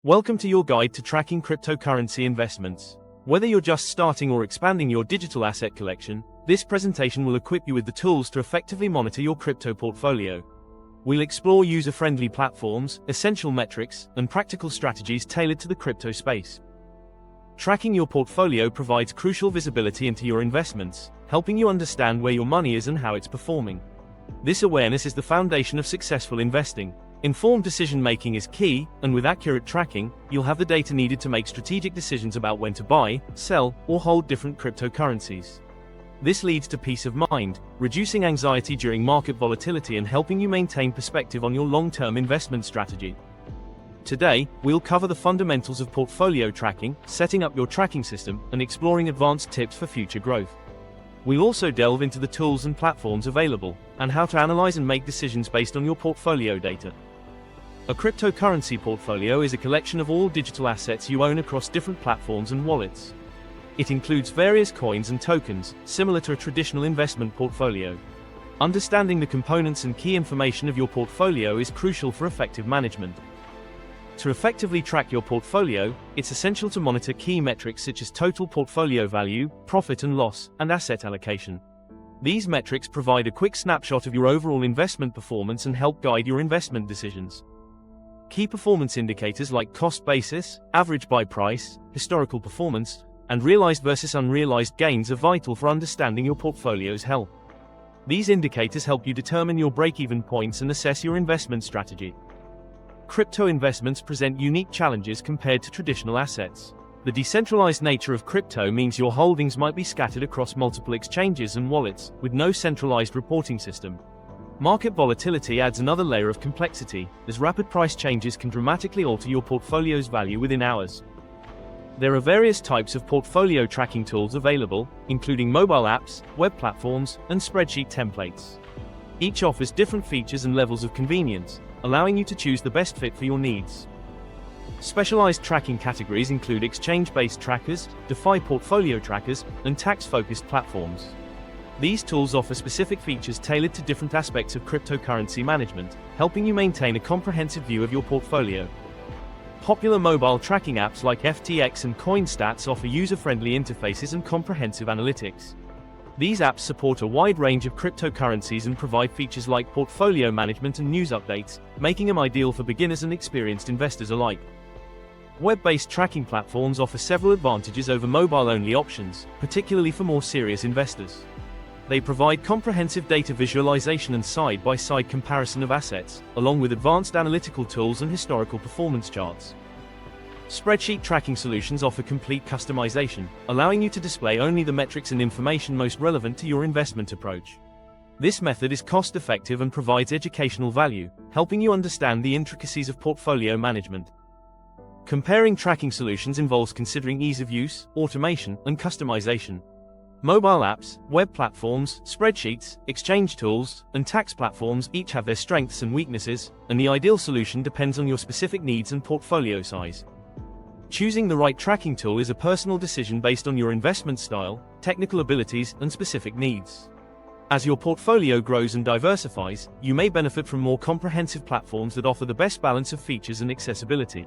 Welcome to your guide to tracking cryptocurrency investments. Whether you're just starting or expanding your digital asset collection, this presentation will equip you with the tools to effectively monitor your crypto portfolio. We'll explore user-friendly platforms, essential metrics, and practical strategies tailored to the crypto space. Tracking your portfolio provides crucial visibility into your investments, helping you understand where your money is and how it's performing. This awareness is the foundation of successful investing. Informed decision-making is key, and with accurate tracking, you'll have the data needed to make strategic decisions about when to buy, sell, or hold different cryptocurrencies. This leads to peace of mind, reducing anxiety during market volatility and helping you maintain perspective on your long-term investment strategy. Today, we'll cover the fundamentals of portfolio tracking, setting up your tracking system, and exploring advanced tips for future growth. We'll also delve into the tools and platforms available, and how to analyze and make decisions based on your portfolio data. A cryptocurrency portfolio is a collection of all digital assets you own across different platforms and wallets. It includes various coins and tokens, similar to a traditional investment portfolio. Understanding the components and key information of your portfolio is crucial for effective management. To effectively track your portfolio, it's essential to monitor key metrics such as total portfolio value, profit and loss, and asset allocation. These metrics provide a quick snapshot of your overall investment performance and help guide your investment decisions. Key performance indicators like cost basis, average buy price, historical performance, and realized versus unrealized gains are vital for understanding your portfolio's health. These indicators help you determine your break-even points and assess your investment strategy. Crypto investments present unique challenges compared to traditional assets. The decentralized nature of crypto means your holdings might be scattered across multiple exchanges and wallets, with no centralized reporting system. Market volatility adds another layer of complexity, as rapid price changes can dramatically alter your portfolio's value within hours. There are various types of portfolio tracking tools available, including mobile apps, web platforms, and spreadsheet templates. Each offers different features and levels of convenience, allowing you to choose the best fit for your needs. Specialized tracking categories include exchange-based trackers, DeFi portfolio trackers, and tax-focused platforms. These tools offer specific features tailored to different aspects of cryptocurrency management, helping you maintain a comprehensive view of your portfolio. Popular mobile tracking apps like FTX and CoinStats offer user-friendly interfaces and comprehensive analytics. These apps support a wide range of cryptocurrencies and provide features like portfolio management and news updates, making them ideal for beginners and experienced investors alike. Web-based tracking platforms offer several advantages over mobile-only options, particularly for more serious investors. They provide comprehensive data visualization and side-by-side comparison of assets, along with advanced analytical tools and historical performance charts. Spreadsheet tracking solutions offer complete customization, allowing you to display only the metrics and information most relevant to your investment approach. This method is cost-effective and provides educational value, helping you understand the intricacies of portfolio management. Comparing tracking solutions involves considering ease of use, automation, and customization. Mobile apps, web platforms, spreadsheets, exchange tools, and tax platforms each have their strengths and weaknesses, and the ideal solution depends on your specific needs and portfolio size. Choosing the right tracking tool is a personal decision based on your investment style, technical abilities, and specific needs. As your portfolio grows and diversifies, you may benefit from more comprehensive platforms that offer the best balance of features and accessibility.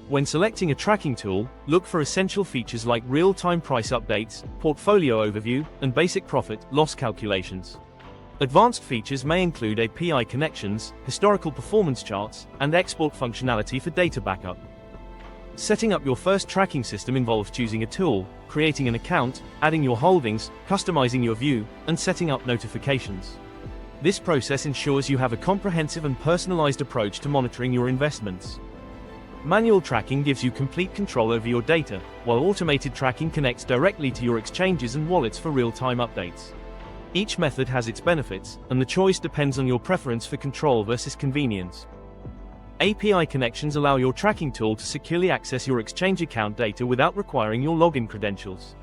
When selecting a tracking tool, look for essential features like real-time price updates, portfolio overview, and basic profit/loss calculations. Advanced features may include API connections, historical performance charts, and export functionality for data backup. Setting up your first tracking system involves choosing a tool, creating an account, adding your holdings, customizing your view, and setting up notifications. This process ensures you have a comprehensive and personalized approach to monitoring your investments. Manual tracking gives you complete control over your data, while automated tracking connects directly to your exchanges and wallets for real-time updates. Each method has its benefits, and the choice depends on your preference for control versus convenience. API connections allow your tracking tool to securely access your exchange account data without requiring your login credentials.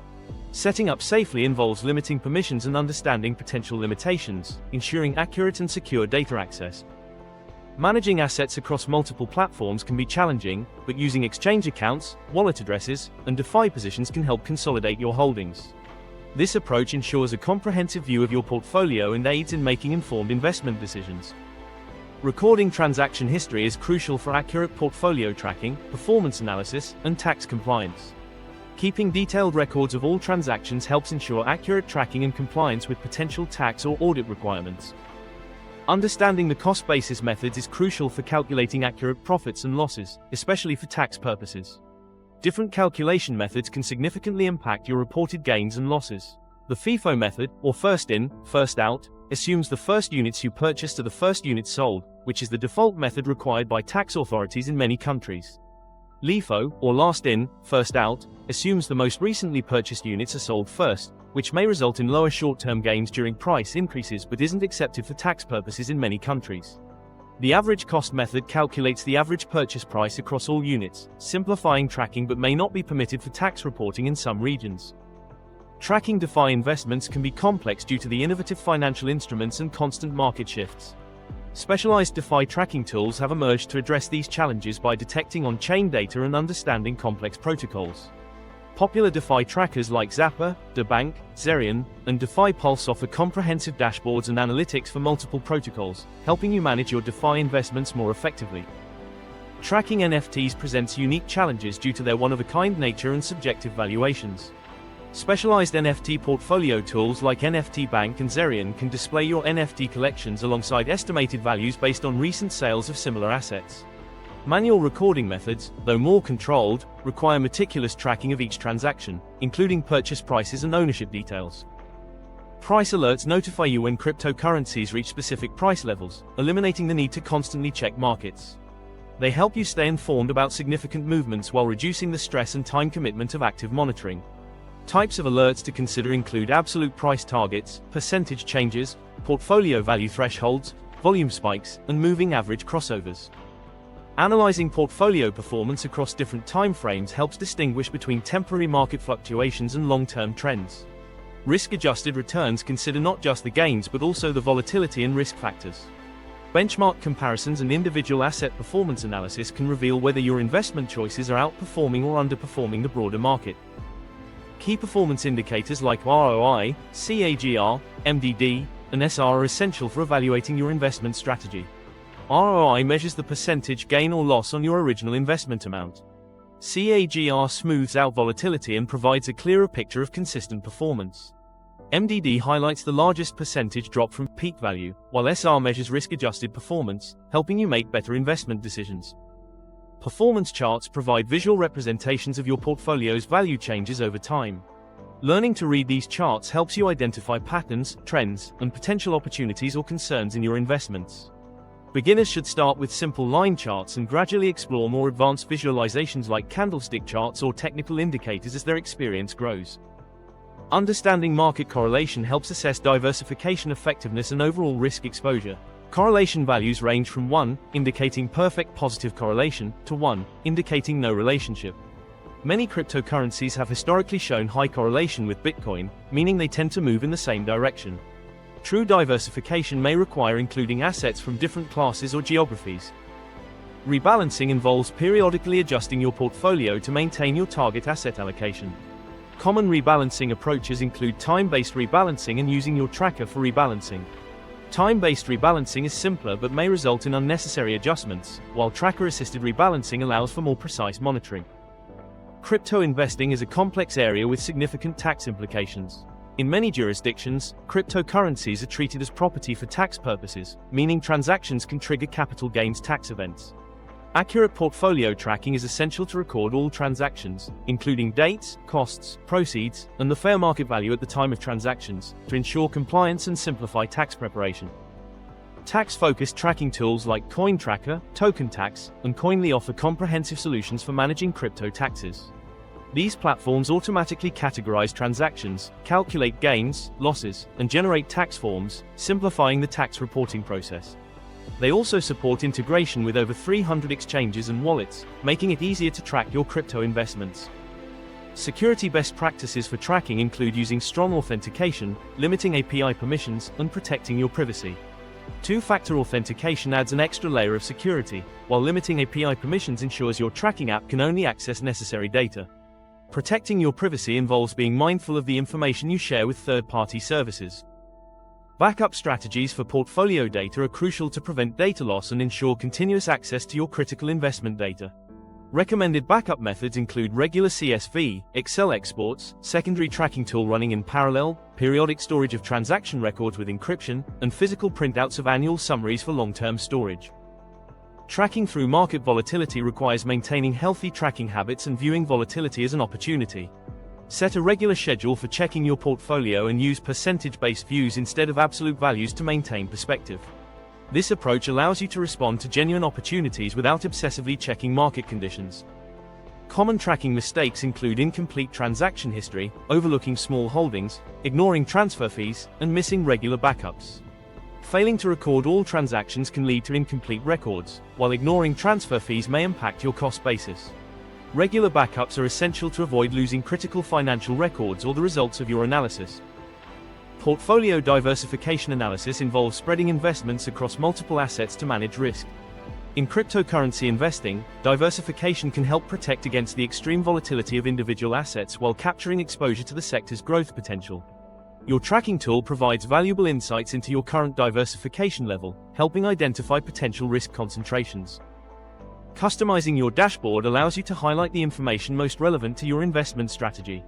Setting up safely involves limiting permissions and understanding potential limitations, ensuring accurate and secure data access. Managing assets across multiple platforms can be challenging, but using exchange accounts, wallet addresses, and DeFi positions can help consolidate your holdings. This approach ensures a comprehensive view of your portfolio and aids in making informed investment decisions. Recording transaction history is crucial for accurate portfolio tracking, performance analysis, and tax compliance. Keeping detailed records of all transactions helps ensure accurate tracking and compliance with potential tax or audit requirements. Understanding the cost basis methods is crucial for calculating accurate profits and losses, especially for tax purposes. Different calculation methods can significantly impact your reported gains and losses. The FIFO method, or first in, first out, assumes the first units you purchase to the first units sold, which is the default method required by tax authorities in many countries. LIFO, or last in, first out, assumes the most recently purchased units are sold first, which may result in lower short-term gains during price increases but isn't accepted for tax purposes in many countries. The average cost method calculates the average purchase price across all units, simplifying tracking but may not be permitted for tax reporting in some regions. Tracking DeFi investments can be complex due to the innovative financial instruments and constant market shifts. Specialized DeFi tracking tools have emerged to address these challenges by detecting on-chain data and understanding complex protocols. Popular DeFi trackers like Zapper, DeBank, Zerion, and DeFi Pulse offer comprehensive dashboards and analytics for multiple protocols, helping you manage your DeFi investments more effectively. Tracking NFTs presents unique challenges due to their one-of-a-kind nature and subjective valuations. Specialized NFT portfolio tools like NFT Bank and Zerion can display your NFT collections alongside estimated values based on recent sales of similar assets. Manual recording methods, though more controlled, require meticulous tracking of each transaction, including purchase prices and ownership details. Price alerts notify you when cryptocurrencies reach specific price levels, eliminating the need to constantly check markets. They help you stay informed about significant movements while reducing the stress and time commitment of active monitoring. Types of alerts to consider include absolute price targets, percentage changes, portfolio value thresholds, volume spikes, and moving average crossovers. Analyzing portfolio performance across different time frames helps distinguish between temporary market fluctuations and long-term trends. Risk-adjusted returns consider not just the gains but also the volatility and risk factors. Benchmark comparisons and individual asset performance analysis can reveal whether your investment choices are outperforming or underperforming the broader market. Key performance indicators like ROI, CAGR, MDD, and SR are essential for evaluating your investment strategy. ROI measures the percentage gain or loss on your original investment amount. CAGR smooths out volatility and provides a clearer picture of consistent performance. MDD highlights the largest percentage drop from peak value, while SR measures risk-adjusted performance, helping you make better investment decisions. Performance charts provide visual representations of your portfolio's value changes over time. Learning to read these charts helps you identify patterns, trends, and potential opportunities or concerns in your investments. Beginners should start with simple line charts and gradually explore more advanced visualizations like candlestick charts or technical indicators as their experience grows. Understanding market correlation helps assess diversification effectiveness and overall risk exposure. Correlation values range from 1, indicating perfect positive correlation, to 1, indicating no relationship. Many cryptocurrencies have historically shown high correlation with Bitcoin, meaning they tend to move in the same direction. True diversification may require including assets from different classes or geographies. Rebalancing involves periodically adjusting your portfolio to maintain your target asset allocation. Common rebalancing approaches include time-based rebalancing and using your tracker for rebalancing. Time-based rebalancing is simpler but may result in unnecessary adjustments, while tracker-assisted rebalancing allows for more precise monitoring. Crypto investing is a complex area with significant tax implications. In many jurisdictions, cryptocurrencies are treated as property for tax purposes, meaning transactions can trigger capital gains tax events. Accurate portfolio tracking is essential to record all transactions, including dates, costs, proceeds, and the fair market value at the time of transactions, to ensure compliance and simplify tax preparation. Tax-focused tracking tools like CoinTracker, TokenTax, and Coinly offer comprehensive solutions for managing crypto taxes. These platforms automatically categorize transactions, calculate gains, losses, and generate tax forms, simplifying the tax reporting process. They also support integration with over 300 exchanges and wallets, making it easier to track your crypto investments. Security best practices for tracking include using strong authentication, limiting API permissions, and protecting your privacy. Two-factor authentication adds an extra layer of security, while limiting API permissions ensures your tracking app can only access necessary data. Protecting your privacy involves being mindful of the information you share with third-party services. Backup strategies for portfolio data are crucial to prevent data loss and ensure continuous access to your critical investment data. Recommended backup methods include regular CSV, Excel exports, secondary tracking tool running in parallel, periodic storage of transaction records with encryption, and physical printouts of annual summaries for long-term storage. Tracking through market volatility requires maintaining healthy tracking habits and viewing volatility as an opportunity. Set a regular schedule for checking your portfolio and use percentage-based views instead of absolute values to maintain perspective. This approach allows you to respond to genuine opportunities without obsessively checking market conditions. Common tracking mistakes include incomplete transaction history, overlooking small holdings, ignoring transfer fees, and missing regular backups. Failing to record all transactions can lead to incomplete records, while ignoring transfer fees may impact your cost basis. Regular backups are essential to avoid losing critical financial records or the results of your analysis. Portfolio diversification analysis involves spreading investments across multiple assets to manage risk. In cryptocurrency investing, diversification can help protect against the extreme volatility of individual assets while capturing exposure to the sector's growth potential. Your tracking tool provides valuable insights into your current diversification level, helping identify potential risk concentrations. Customizing your dashboard allows you to highlight the information most relevant to your investment strategy.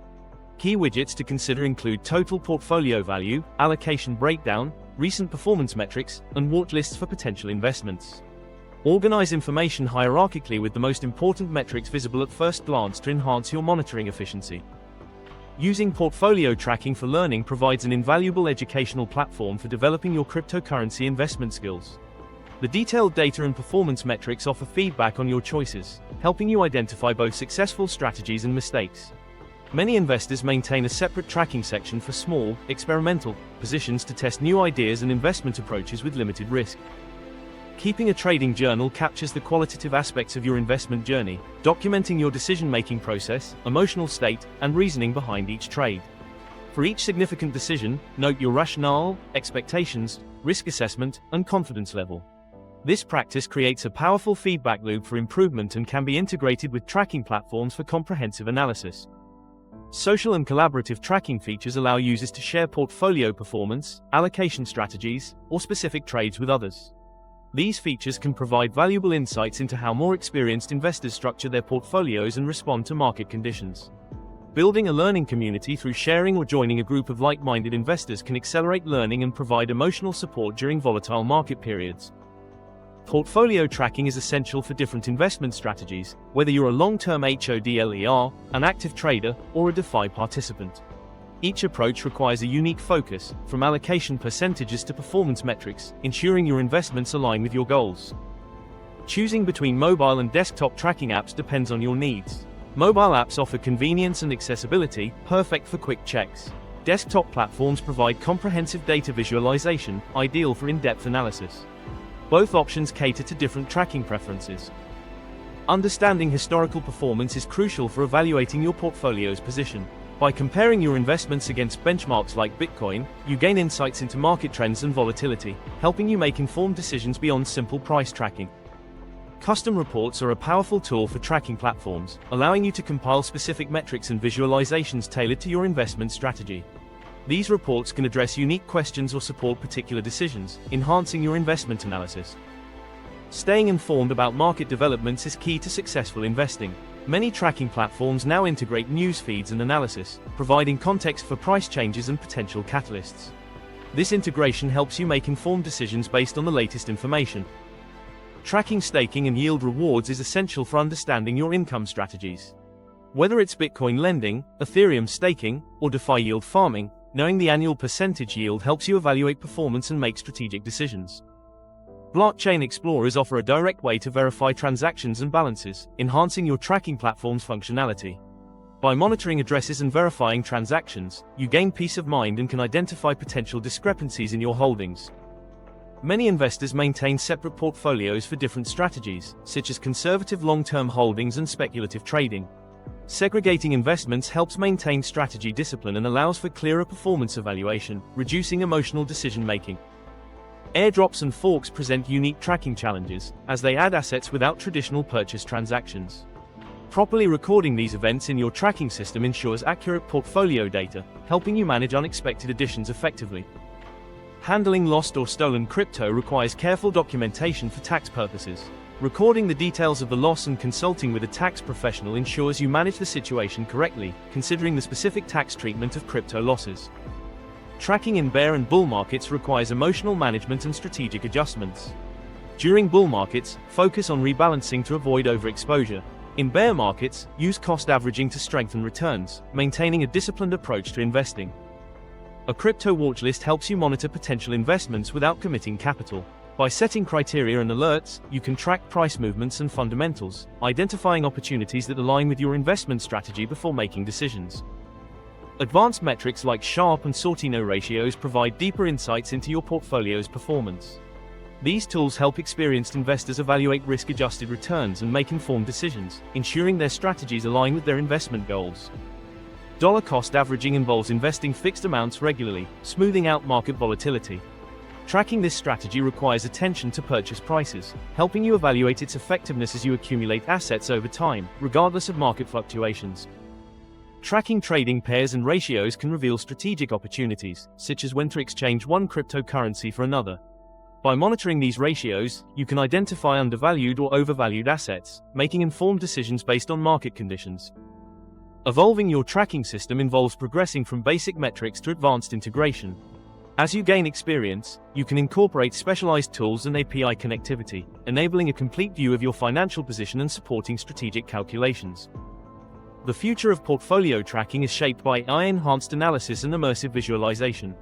Key widgets to consider include total portfolio value, allocation breakdown, recent performance metrics, and watch lists for potential investments. Organize information hierarchically with the most important metrics visible at first glance to enhance your monitoring efficiency. Using portfolio tracking for learning provides an invaluable educational platform for developing your cryptocurrency investment skills. The detailed data and performance metrics offer feedback on your choices, helping you identify both successful strategies and mistakes. Many investors maintain a separate tracking section for small, experimental positions to test new ideas and investment approaches with limited risk. Keeping a trading journal captures the qualitative aspects of your investment journey, documenting your decision-making process, emotional state, and reasoning behind each trade. For each significant decision, note your rationale, expectations, risk assessment, and confidence level. This practice creates a powerful feedback loop for improvement and can be integrated with tracking platforms for comprehensive analysis. Social and collaborative tracking features allow users to share portfolio performance, allocation strategies, or specific trades with others. These features can provide valuable insights into how more experienced investors structure their portfolios and respond to market conditions. Building a learning community through sharing or joining a group of like-minded investors can accelerate learning and provide emotional support during volatile market periods. Portfolio tracking is essential for different investment strategies, whether you're a long-term HODLER, an active trader, or a DeFi participant. Each approach requires a unique focus, from allocation percentages to performance metrics, ensuring your investments align with your goals. Choosing between mobile and desktop tracking apps depends on your needs. Mobile apps offer convenience and accessibility, perfect for quick checks. Desktop platforms provide comprehensive data visualization, ideal for in-depth analysis. Both options cater to different tracking preferences. Understanding historical performance is crucial for evaluating your portfolio's position. By comparing your investments against benchmarks like Bitcoin, you gain insights into market trends and volatility, helping you make informed decisions beyond simple price tracking. Custom reports are a powerful tool for tracking platforms, allowing you to compile specific metrics and visualizations tailored to your investment strategy. These reports can address unique questions or support particular decisions, enhancing your investment analysis. Staying informed about market developments is key to successful investing. Many tracking platforms now integrate news feeds and analysis, providing context for price changes and potential catalysts. This integration helps you make informed decisions based on the latest information. Tracking staking and yield rewards is essential for understanding your income strategies. Whether it's Bitcoin lending, Ethereum staking, or DeFi yield farming, knowing the annual percentage yield helps you evaluate performance and make strategic decisions. Blockchain explorers offer a direct way to verify transactions and balances, enhancing your tracking platform's functionality. By monitoring addresses and verifying transactions, you gain peace of mind and can identify potential discrepancies in your holdings. Many investors maintain separate portfolios for different strategies, such as conservative long-term holdings and speculative trading. Segregating investments helps maintain strategy discipline and allows for clearer performance evaluation, reducing emotional decision-making. Airdrops and forks present unique tracking challenges, as they add assets without traditional purchase transactions. Properly recording these events in your tracking system ensures accurate portfolio data, helping you manage unexpected additions effectively. Handling lost or stolen crypto requires careful documentation for tax purposes. Recording the details of the loss and consulting with a tax professional ensures you manage the situation correctly, considering the specific tax treatment of crypto losses. Tracking in bear and bull markets requires emotional management and strategic adjustments. During bull markets, focus on rebalancing to avoid overexposure. In bear markets, use cost averaging to strengthen returns, maintaining a disciplined approach to investing. A crypto watch list helps you monitor potential investments without committing capital. By setting criteria and alerts, you can track price movements and fundamentals, identifying opportunities that align with your investment strategy before making decisions. Advanced metrics like Sharpe and Sortino ratios provide deeper insights into your portfolio's performance. These tools help experienced investors evaluate risk-adjusted returns and make informed decisions, ensuring their strategies align with their investment goals. Dollar cost averaging involves investing fixed amounts regularly, smoothing out market volatility. Tracking this strategy requires attention to purchase prices, helping you evaluate its effectiveness as you accumulate assets over time, regardless of market fluctuations. Tracking trading pairs and ratios can reveal strategic opportunities, such as when to exchange one cryptocurrency for another. By monitoring these ratios, you can identify undervalued or overvalued assets, making informed decisions based on market conditions. Evolving your tracking system involves progressing from basic metrics to advanced integration. As you gain experience, you can incorporate specialized tools and API connectivity, enabling a complete view of your financial position and supporting strategic calculations. The future of portfolio tracking is shaped by AI-enhanced analysis and immersive visualization.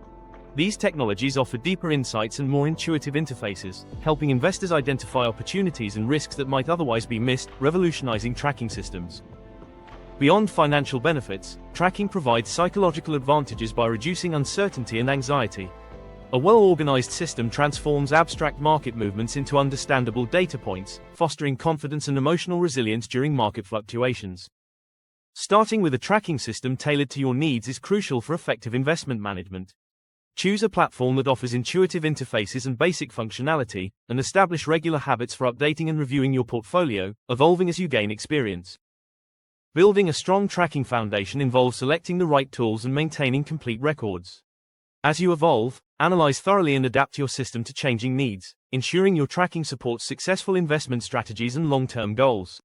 These technologies offer deeper insights and more intuitive interfaces, helping investors identify opportunities and risks that might otherwise be missed, revolutionizing tracking systems. Beyond financial benefits, tracking provides psychological advantages by reducing uncertainty and anxiety. A well-organized system transforms abstract market movements into understandable data points, fostering confidence and emotional resilience during market fluctuations. Starting with a tracking system tailored to your needs is crucial for effective investment management. Choose a platform that offers intuitive interfaces and basic functionality, and establish regular habits for updating and reviewing your portfolio, evolving as you gain experience. Building a strong tracking foundation involves selecting the right tools and maintaining complete records. As you evolve, analyze thoroughly and adapt your system to changing needs, ensuring your tracking supports successful investment strategies and long-term goals.